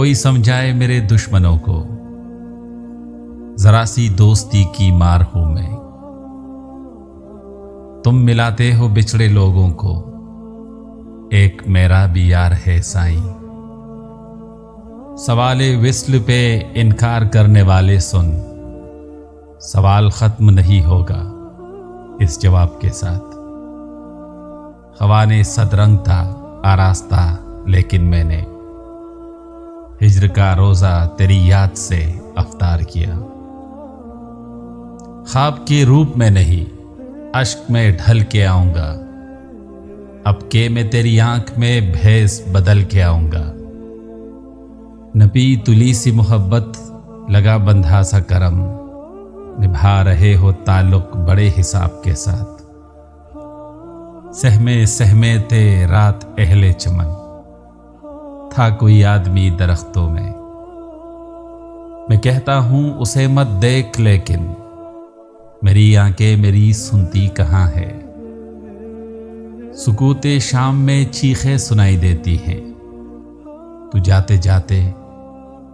कोई समझाए मेरे दुश्मनों को, जरा सी दोस्ती की मार हूं मैं। तुम मिलाते हो बिछड़े लोगों को, एक मेरा भी यार है साईं। सवाले विस्ल पे इनकार करने वाले सुन, सवाल खत्म नहीं होगा इस जवाब के साथ। ख्वाने सदरंग था आरास्ता, लेकिन मैंने हिज्र का रोजा तेरी याद से अफ्तार किया। ख्वाब के रूप में नहीं, अश्क में ढल के आऊंगा। अब के मैं तेरी आंख में भैंस बदल के आऊंगा। नबी तुली सी मोहब्बत, लगा बंधा सा करम, निभा रहे हो ताल्लुक बड़े हिसाब के साथ। सहमे सहमे थे रात अहले चमन, था कोई आदमी दरख्तों में। मैं कहता हूं उसे मत देख, लेकिन मेरी आंखें मेरी सुनती कहां है। सुकूते शाम में चीखें सुनाई देती हैं, तू जाते जाते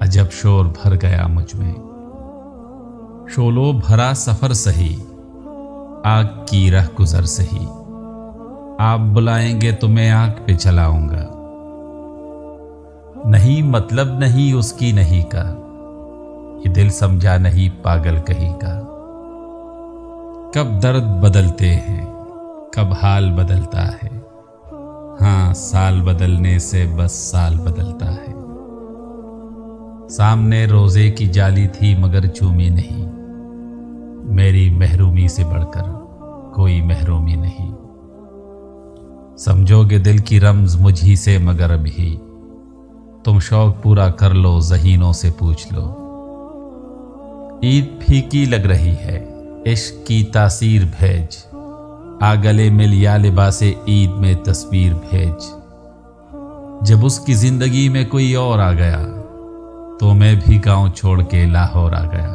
अजब शोर भर गया मुझ में। शोलो भरा सफर सही, आग की रह गुजर सही। आप बुलाएंगे तो मैं आंख पे चलाऊंगा। नहीं मतलब नहीं उसकी नहीं का, ये दिल समझा नहीं पागल कहीं का। कब दर्द बदलते हैं, कब हाल बदलता है। हाँ, साल बदलने से बस साल बदलता है। सामने रोजे की जाली थी मगर चूमी नहीं, मेरी महरूमी से बढ़कर कोई महरूमी नहीं। समझोगे दिल की रम्ज मुझी से, मगर अभी तुम शौक पूरा कर लो, ज़हीनों से पूछ लो। ईद फीकी लग रही है, इश्क की तासीर भेज। आ गले मिल या लिबासे ईद में तस्वीर भेज। जब उसकी जिंदगी में कोई और आ गया, तो मैं भी गांव छोड़ के लाहौर आ गया।